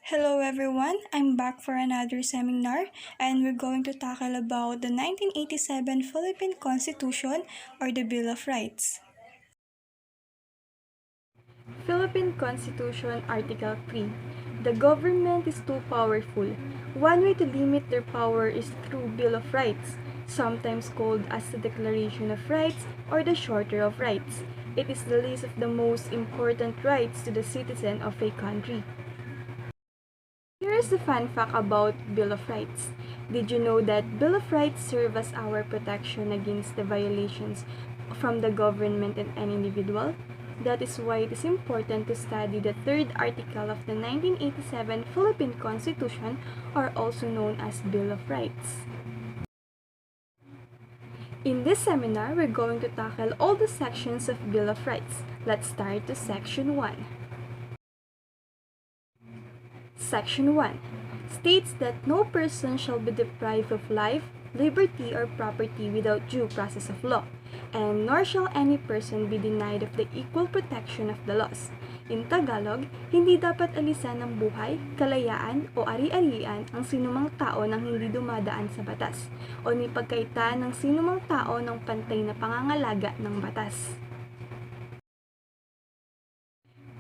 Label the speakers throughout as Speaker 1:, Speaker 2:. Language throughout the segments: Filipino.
Speaker 1: Hello everyone, I'm back for another seminar and we're going to tackle about the 1987 Philippine Constitution or the Bill of Rights.
Speaker 2: Philippine Constitution Article 3. The government is too powerful. One way to limit their power is through Bill of Rights, sometimes called as the Declaration of Rights or the Charter of Rights. It is the list of the most important rights to the citizen of a country. Here is the fun fact about Bill of Rights. Did you know that Bill of Rights serve as our protection against the violations from the government and an individual? That is why it is important to study the third article of the 1987 Philippine Constitution, or also known as Bill of Rights. In this seminar, we're going to tackle all the sections of Bill of Rights. Let's start to Section 1. Section 1 states that no person shall be deprived of life, liberty, or property without due process of law, and nor shall any person be denied of the equal protection of the laws. In Tagalog, hindi dapat alisan ng buhay, kalayaan, o ari-arian ang sinumang tao nang hindi dumadaan sa batas, o ni pagkaitan ng sinumang tao ng pantay na pangangalaga ng batas.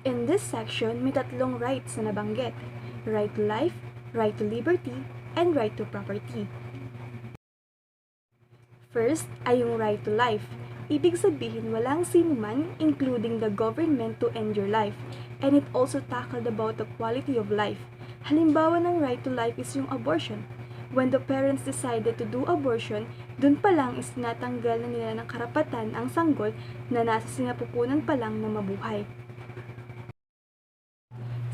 Speaker 2: In this section, may tatlong rights na nabanggit: right to life, right to liberty, and right to property. First ay yung right to life. Ibig sabihin walang sinuman, including the government, to end your life. And it also tackled about the quality of life. Halimbawa ng right to life is yung abortion. When the parents decided to do abortion, dun pa lang is tinatanggal na nila ng karapatan ang sanggol na nasa sinapupunan pa lang na mabuhay.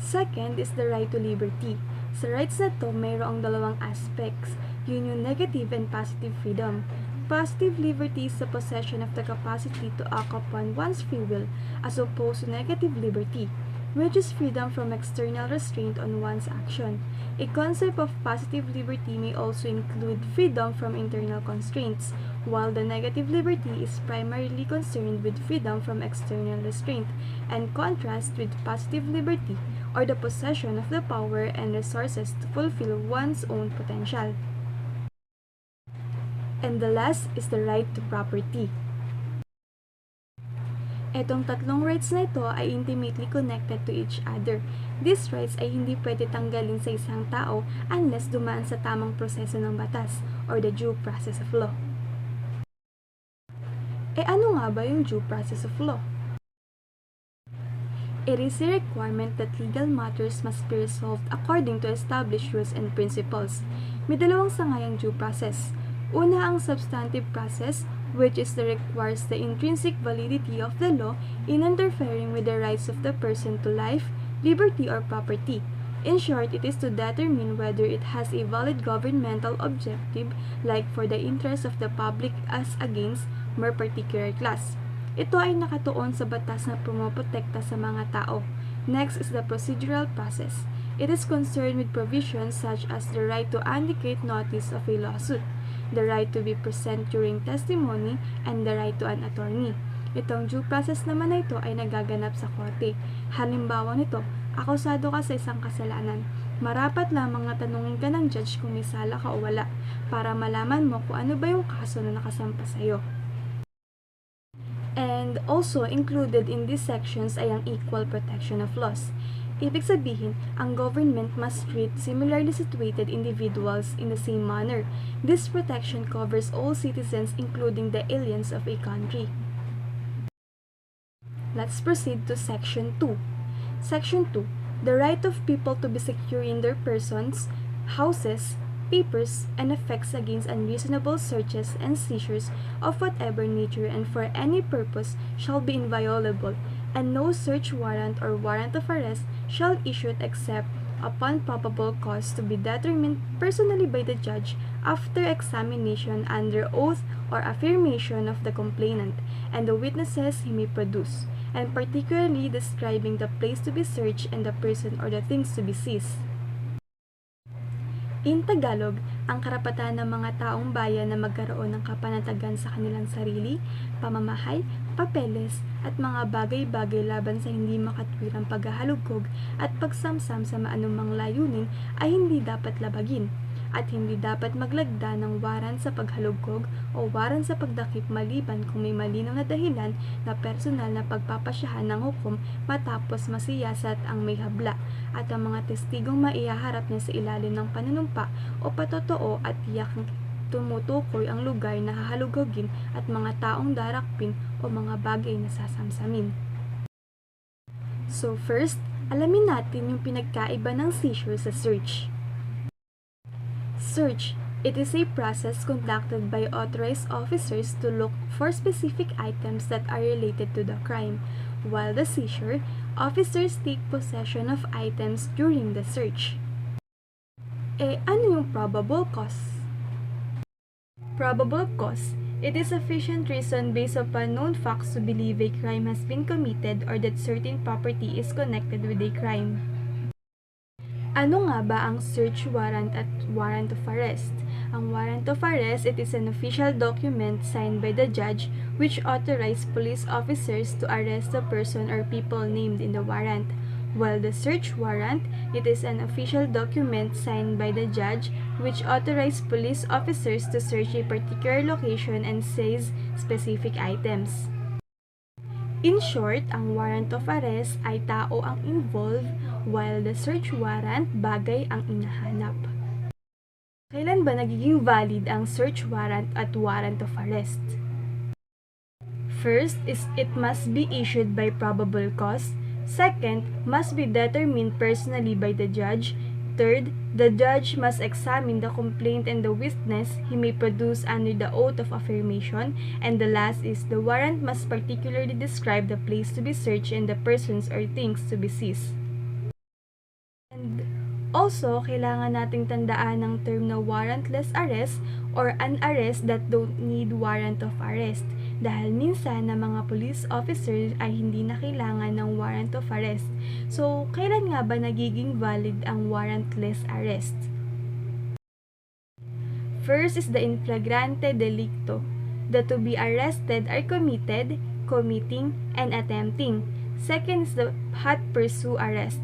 Speaker 2: Second is the right to liberty. Sa rights na to, mayroong dalawang aspects. Yun yung negative and positive freedom. Positive liberty is the possession of the capacity to act upon one's free will, as opposed to negative liberty, which is freedom from external restraint on one's action. A concept of positive liberty may also include freedom from internal constraints, while the negative liberty is primarily concerned with freedom from external restraint, and contrast with positive liberty, or the possession of the power and resources to fulfill one's own potential. And the last is the right to property. Etong tatlong rights na ito ay intimately connected to each other. These rights ay hindi pwede tanggalin sa isang tao unless dumaan sa tamang proseso ng batas or the due process of law. Ano nga ba yung due process of law? It is a requirement that legal matters must be resolved according to established rules and principles. May dalawang sangayang due process. Una ang substantive process, which is the requires the intrinsic validity of the law in interfering with the rights of the person to life, liberty, or property. In short, it is to determine whether it has a valid governmental objective, like for the interest of the public as against mere particular class. Ito ay nakatuon sa batas na pumoprotekta sa mga tao. Next is the procedural process. It is concerned with provisions such as the right to indicate notice of a lawsuit, the right to be present during testimony, and the right to an attorney. Itong due process naman na ito ay nagaganap sa korte. Halimbawa nito, akusado ka sa isang kasalanan. Marapat lamang na tanungin ka ng judge kung may sala ka o wala, para malaman mo kung ano ba yung kaso na nakasampa sa'yo. And also included in these sections ay ang equal protection of laws. Ibig sabihin, ang government must treat similarly situated individuals in the same manner. This protection covers all citizens including the aliens of a country. Let's proceed to Section 2. Section 2. The right of people to be secure in their persons, houses, papers, and effects against unreasonable searches and seizures of whatever nature and for any purpose shall be inviolable, and no search warrant or warrant of arrest shall issue except upon probable cause to be determined personally by the judge after examination under oath or affirmation of the complainant and the witnesses he may produce, and particularly describing the place to be searched and the person or the things to be seized. In Tagalog, ang karapatan ng mga taong bayan na magkaroon ng kapanatagan sa kanilang sarili, pamamahay, papeles, at mga bagay-bagay laban sa hindi makatwirang paghahalugog at pagsamsam sa maanumang layunin ay hindi dapat labagin, at hindi dapat maglagda ng waran sa paghalugog o waran sa pagdakip maliban kung may malinaw na dahilan na personal na pagpapasyahan ng hukom matapos masiyasat ang may habla at ang mga testigong maihaharap niya sa ilalim ng panunumpa o patotoo at tiyakang tumutukoy ang lugar na hahalugogin at mga taong darakpin o mga bagay na sasamsamin. So first, alamin natin yung pinagkaiba ng seizure sa search. Search. It is a process conducted by authorized officers to look for specific items that are related to the crime, while the seizure, officers take possession of items during the search. Ano yung probable cause? Probable cause. It is sufficient reason based upon known facts to believe a crime has been committed or that certain property is connected with a crime. Ano nga ba ang search warrant at warrant of arrest? Ang warrant of arrest, it is an official document signed by the judge which authorizes police officers to arrest the person or people named in the warrant. While the search warrant, it is an official document signed by the judge which authorizes police officers to search a particular location and seize specific items. In short, ang warrant of arrest ay tao ang involved, while the search warrant, bagay ang inahanap. Kailan ba nagiging valid ang search warrant at warrant of arrest? First is it must be issued by probable cause. Second, must be determined personally by the judge. Third, the judge must examine the complaint and the witness he may produce under the oath of affirmation. And the last is the warrant must particularly describe the place to be searched and the persons or things to be seized. And also, kailangan nating tandaan ang term na warrantless arrest or an arrest that don't need warrant of arrest. Dahil minsan na mga police officers ay hindi na kailangan ng warrant of arrest. So, kailan nga ba nagiging valid ang warrantless arrest? First is the in flagrante delicto. The to be arrested are committed, committing, and attempting. Second is the hot pursuit arrest.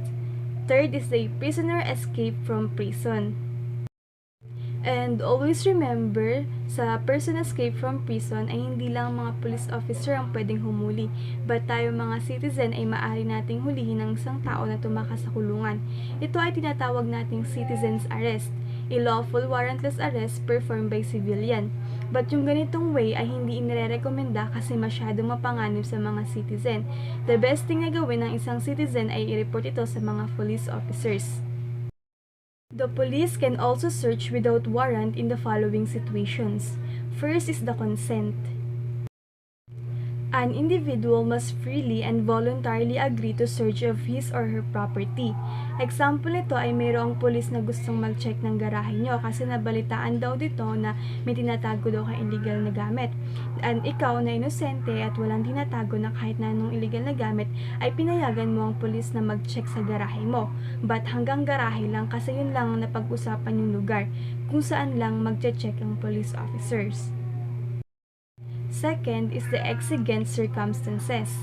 Speaker 2: Third is the prisoner escape from prison. And always remember, sa person escape from prison ay hindi lang mga police officer ang pwedeng humuli, but tayo mga citizen ay maaari nating hulihin ng isang tao na tumakas sa kulungan. Ito ay tinatawag nating citizen's arrest, a lawful warrantless arrest performed by civilian. But yung ganitong way ay hindi inirekomenda kasi masyadong mapanganib sa mga citizen. The best thing na gawin ng isang citizen ay i-report ito sa mga police officers. The police can also search without warrant in the following situations. First is the consent. An individual must freely and voluntarily agree to search of his or her property. Example nito ay mayroong pulis na gustong mag-check ng garahe nyo kasi nabalitaan daw dito na may tinatago daw kang illegal na gamit. And ikaw na inosente at walang tinatago na kahit na anong illegal na gamit ay pinayagan mo ang pulis na mag-check sa garahe mo. But hanggang garahe lang kasi yun lang ang napag-usapan yung lugar kung saan lang mag-check ang police officers. Second is the exigent circumstances.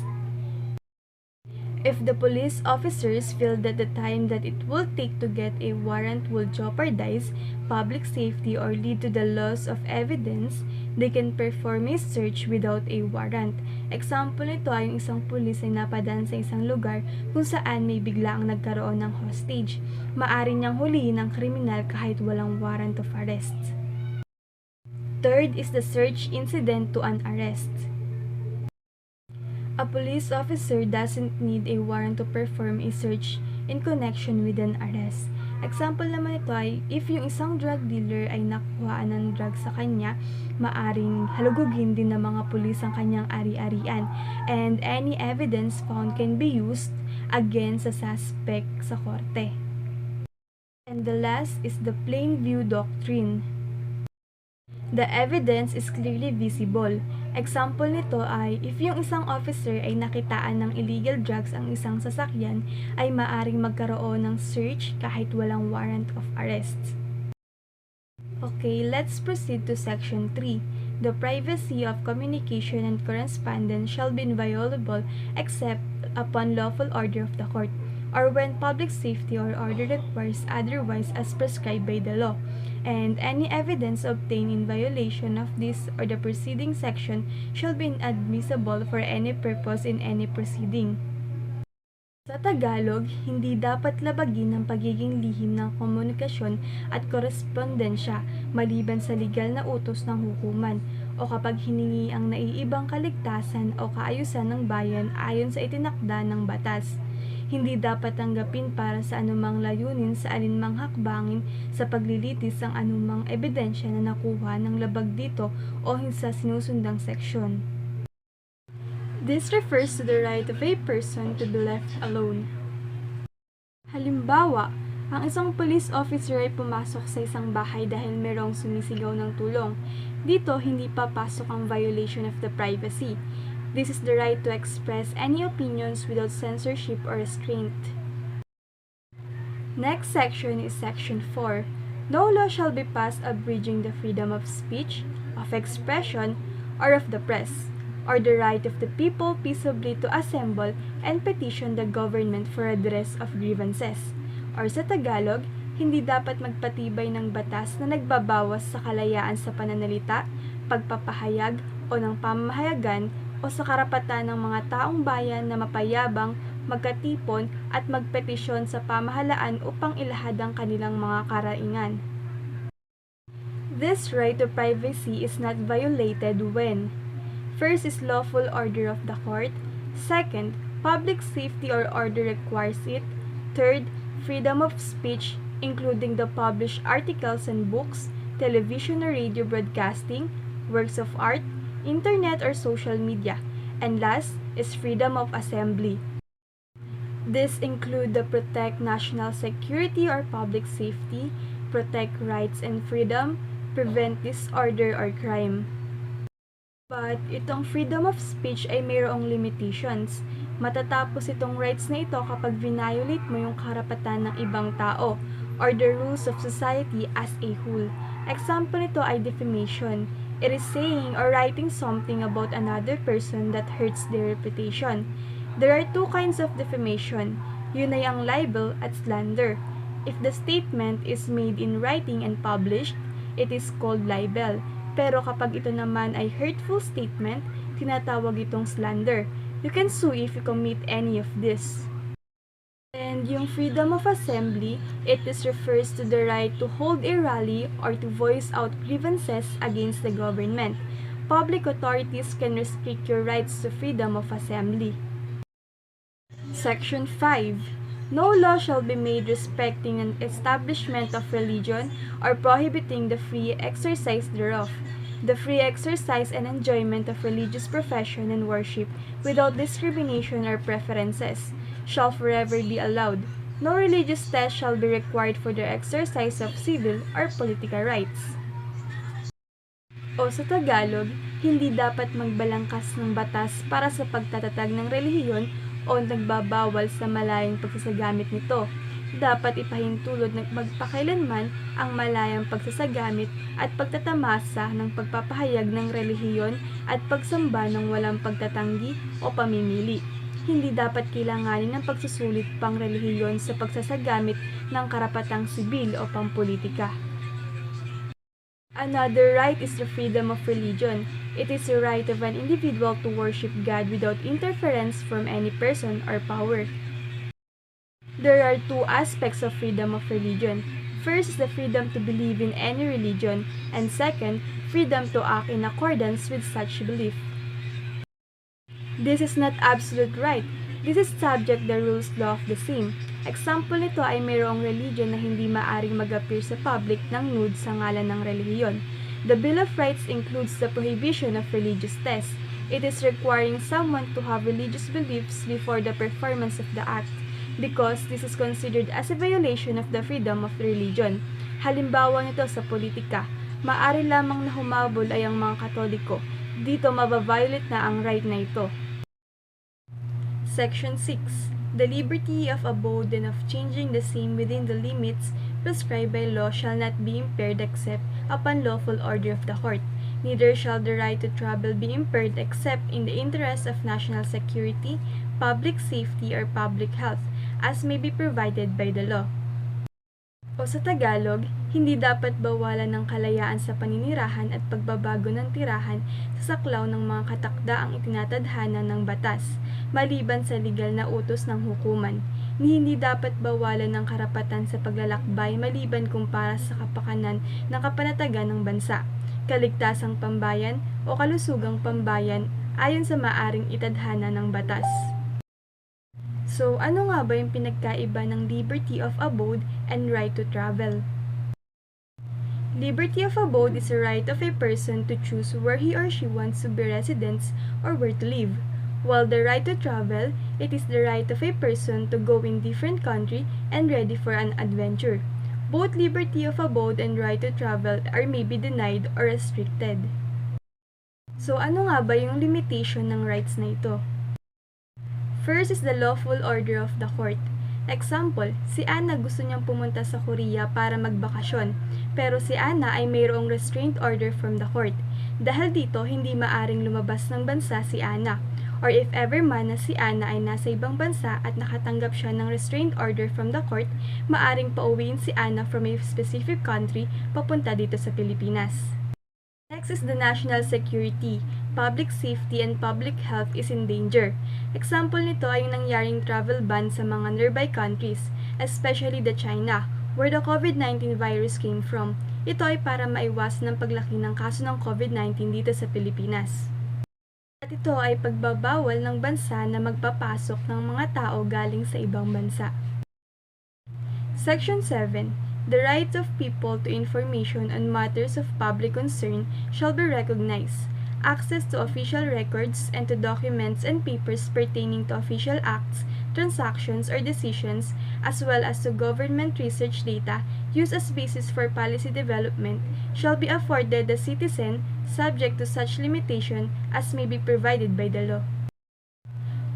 Speaker 2: If the police officers feel that the time that it will take to get a warrant will jeopardize public safety or lead to the loss of evidence, they can perform a search without a warrant. Example nito ay yung isang pulis ay napadaan sa isang lugar kung saan may bigla ang nagkaroon ng hostage. Maaari niyang hulihin ng kriminal kahit walang warrant of arrest. Third is the search incident to an arrest. A police officer doesn't need a warrant to perform a search in connection with an arrest. Example naman ito ay if yung isang drug dealer ay nakuhaan ng drug sa kanya, maaring halugugin din ng mga pulis ang kanyang ari-arian, and any evidence found can be used against sa suspect sa korte. And the last is the plain view doctrine. The evidence is clearly visible. Example nito ay if yung isang officer ay nakitaan ng illegal drugs ang isang sasakyan, ay maaring magkaroon ng search kahit walang warrant of arrest. Okay, let's proceed to section 3. The privacy of communication and correspondence shall be inviolable except upon lawful order of the court, or when public safety or order requires otherwise as prescribed by the law, and any evidence obtained in violation of this or the preceding section shall be inadmissible for any purpose in any proceeding. Sa Tagalog, hindi dapat labagin ang pagiging lihim ng komunikasyon at korespondensya maliban sa legal na utos ng hukuman o kapag hiningi ang naiibang kaligtasan o kaayusan ng bayan ayon sa itinakda ng batas. Hindi dapat tanggapin para sa anumang layunin sa alinmang hakbangin sa paglilitis ang anumang ebidensya na nakuha ng labag dito o sa sinusundang seksyon. This refers to the right of a person to be left alone. Halimbawa, ang isang police officer ay pumasok sa isang bahay dahil mayroong sumisigaw ng tulong. Dito, hindi papasok ang violation of the privacy. This is the right to express any opinions without censorship or restraint. Next section is Section 4. No law shall be passed abridging the freedom of speech, of expression, or of the press, or the right of the people peaceably to assemble and petition the government for redress of grievances. Or sa Tagalog, hindi dapat magpatibay ng batas na nagbabawas sa kalayaan sa pananalita, pagpapahayag o ng pamahayagan o sa karapatan ng mga taong bayan na mapayabang, magkatipon at magpetisyon sa pamahalaan upang ilahad ang kanilang mga karaingan. This right to privacy is not violated when: first is lawful order of the court. Second, public safety or order requires it. Third, freedom of speech, including the published articles and books, television or radio broadcasting, works of art, internet or social media. And last is freedom of assembly. These include the protect national security or public safety, protect rights and freedom, prevent disorder or crime. But itong freedom of speech ay mayroong limitations. Matatapos itong rights na ito kapag violate mo yung karapatan ng ibang tao or the rules of society as a whole. Example nito ay defamation. It is saying or writing something about another person that hurts their reputation. There are two kinds of defamation. Yun ay ang libel at slander. If the statement is made in writing and published, it is called libel. Pero kapag ito naman ay hurtful statement, tinatawag itong slander. You can sue if you commit any of this. And yung freedom of assembly, it refers to the right to hold a rally or to voice out grievances against the government. Public authorities can restrict your rights to freedom of assembly. Section 5. No law shall be made respecting an establishment of religion or prohibiting the free exercise thereof, the free exercise and enjoyment of religious profession and worship without discrimination or preferences, shall forever be allowed. No religious test shall be required for the exercise of civil or political rights. O sa Tagalog, hindi dapat magbalangkas ng batas para sa pagtatatag ng relihiyon o nagbabawal sa malayang pagsasagamit nito. Dapat ipahintulot na magpakailanman ang malayang pagsasagamit at pagtatamasa ng pagpapahayag ng relihiyon at pagsamba ng walang pagtatanggi o pamimili. Hindi dapat kailanganin ng pagsusulit pang relihiyon sa pagsasagamit ng karapatang sibil o pampolitika. Another right is the freedom of religion. It is the right of an individual to worship God without interference from any person or power. There are two aspects of freedom of religion. First is the freedom to believe in any religion, and second, freedom to act in accordance with such belief. This is not absolute right. This is subject the rules law of the same. Example nito ay mayroong religion na hindi maaring mag-appear sa public ng nude sa ngalan ng relihiyon. The Bill of Rights includes the prohibition of religious tests. It is requiring someone to have religious beliefs before the performance of the act, because this is considered as a violation of the freedom of religion. Halimbawa nito sa politika, maaari lamang na humabol ay ang mga Katoliko. Dito mababiolate na ang right na ito. Section 6. The liberty of abode and of changing the same within the limits prescribed by law shall not be impaired except upon lawful order of the court. Neither shall the right to travel be impaired except in the interest of national security, public safety, or public health, as may be provided by the law. O sa Tagalog, hindi dapat bawalan ng kalayaan sa paninirahan at pagbabago ng tirahan sa saklaw ng mga katakdaang itinatadhana ng batas, maliban sa legal na utos ng hukuman. Hindi dapat bawalan ng karapatan sa paglalakbay maliban kung para sa kapakanan ng kapanatagan ng bansa, kaligtasang pambayan o kalusugang pambayan ayon sa maaring itadhana ng batas. So, ano nga ba yung pinagkaiba ng liberty of abode and right to travel? Liberty of abode is a right of a person to choose where he or she wants to be residents or where to live. While the right to travel, it is the right of a person to go in different country and ready for an adventure. Both liberty of abode and right to travel are may be denied or restricted. So, ano nga ba yung limitation ng rights na ito? First is the lawful order of the court. Example, si Anna gusto niyang pumunta sa Korea para magbakasyon, pero si Anna ay mayroong restraint order from the court. Dahil dito, hindi maaring lumabas ng bansa si Anna. Or if ever man na si Anna ay nasa ibang bansa at nakatanggap siya ng restraint order from the court, maaring pauwiin si Anna from a specific country papunta dito sa Pilipinas. Next is the national security. Public safety and public health is in danger. Example nito ay yung nangyaring travel ban sa mga nearby countries, especially the China, where the COVID-19 virus came from. Ito ay para maiwasan ang paglaki ng kaso ng COVID-19 dito sa Pilipinas. At ito ay pagbabawal ng bansa na magpapasok ng mga tao galing sa ibang bansa. Section 7. The right of people to information on matters of public concern shall be recognized. Access to official records and to documents and papers pertaining to official acts, transactions, or decisions, as well as to government research data used as basis for policy development, shall be afforded the citizen subject to such limitation as may be provided by the law.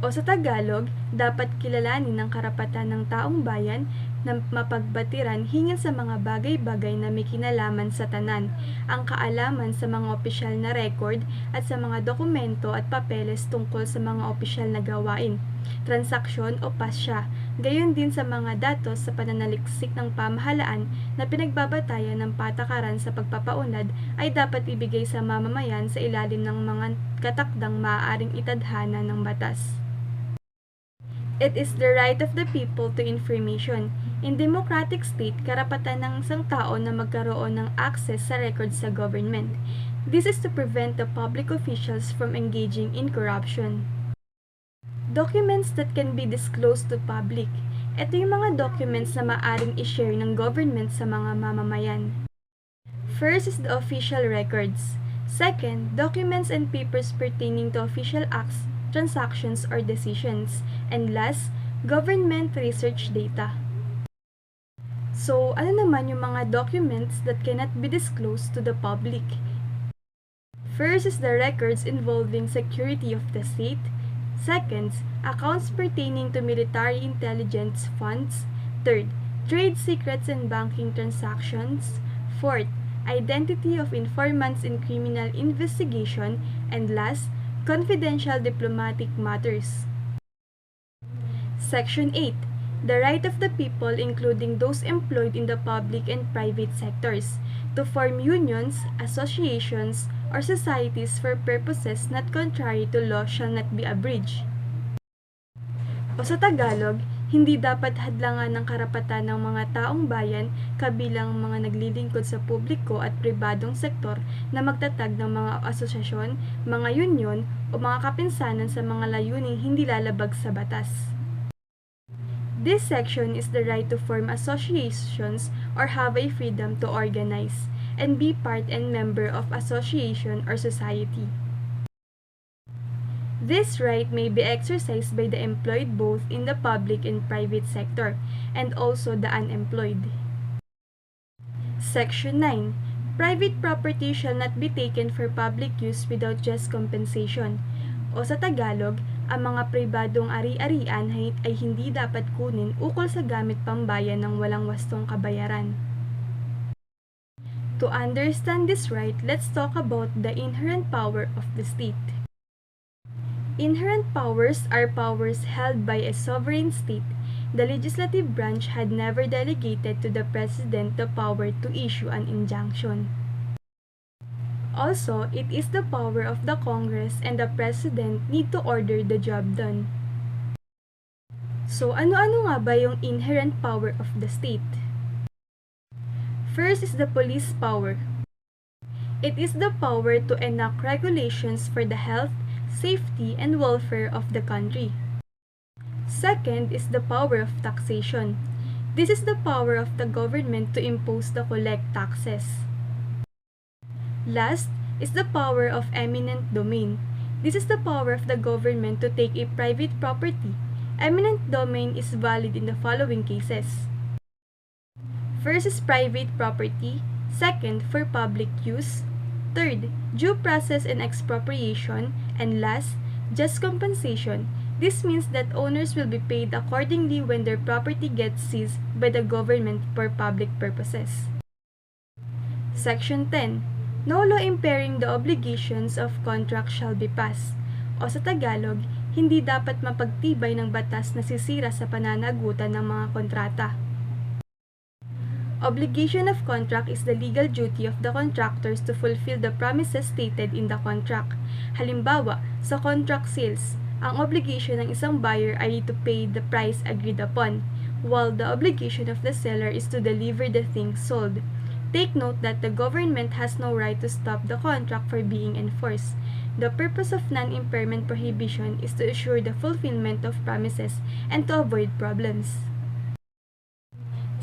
Speaker 2: O sa Tagalog, dapat kilalanin ng karapatan ng taong bayan na mapagbatiran hinggil sa mga bagay-bagay na may kinalaman sa tanan, ang kaalaman sa mga opisyal na record at sa mga dokumento at papeles tungkol sa mga opisyal na gawain, transaksyon o pasya, gayon din sa mga datos sa pananaliksik ng pamahalaan na pinagbabatayan ng patakaran sa pagpapaunlad ay dapat ibigay sa mamamayan sa ilalim ng mga katakdang maaaring itadhana ng batas. It is the right of the people to information. In democratic state, karapatan ng isang tao na magkaroon ng access sa records sa government. This is to prevent the public officials from engaging in corruption. Documents that can be disclosed to public. Ito yung mga documents na maaring i-share ng government sa mga mamamayan. First is the official records. Second, documents and papers pertaining to official acts, transactions, or decisions. And last, government research data. So, ano naman yung mga documents that cannot be disclosed to the public? First is the records involving security of the state. Second, accounts pertaining to military intelligence funds. Third, trade secrets and banking transactions. Fourth, identity of informants in criminal investigation. And last, confidential diplomatic matters. Section 8. The right of the people, including those employed in the public and private sectors, to form unions, associations, or societies for purposes not contrary to law shall not be abridged. O sa Tagalog, hindi dapat hadlangan ng karapatan ng mga taong bayan kabilang mga naglilingkod sa publiko at pribadong sektor na magtatag ng mga asosasyon, mga union, o mga kapinsanan sa mga layuning hindi lalabag sa batas. This section is the right to form associations or have a freedom to organize and be part and member of association or society. This right may be exercised by the employed both in the public and private sector, and also the unemployed. Section 9. Private property shall not be taken for public use without just compensation. O sa Tagalog, ang mga pribadong ari-arian ay hindi dapat kunin ukol sa gamit pambayan ng walang wastong kabayaran. To understand this right, let's talk about the inherent power of the state. Inherent powers are powers held by a sovereign state. The legislative branch had never delegated to the president the power to issue an injunction. Also, it is the power of the Congress and the president need to order the job done. So, ano-ano nga ba yung inherent power of the state? First is the police power. It is the power to enact regulations for the health, safety, and welfare of the country. Second is the power of taxation. This is the power of the government to impose the collect taxes. Last is the power of eminent domain. This is the power of the government to take a private property. Eminent domain is valid in the following cases. First is private property. Second, for public use. Third, due process and expropriation. And last, just compensation. This means that owners will be paid accordingly when their property gets seized by the government for public purposes. Section 10. No law impairing the obligations of contract shall be passed. O sa Tagalog, hindi dapat mapagtibay ng batas na sisira sa pananagutan ng mga kontrata. Obligation of contract is the legal duty of the contractors to fulfill the promises stated in the contract. Halimbawa, sa contract sales, ang obligation ng isang buyer ay to pay the price agreed upon, while the obligation of the seller is to deliver the things sold. Take note that the government has no right to stop the contract for being enforced. The purpose of non-impairment prohibition is to assure the fulfillment of promises and to avoid problems.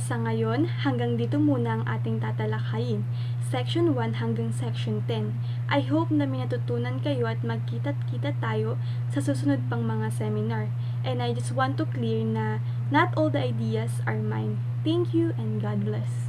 Speaker 2: Sa ngayon, hanggang dito muna ang ating tatalakayin, Section 1 hanggang Section 10. I hope na may natutunan kayo at magkita-kita tayo sa susunod pang mga seminar. And I just want to clear na not all the ideas are mine. Thank you and God bless.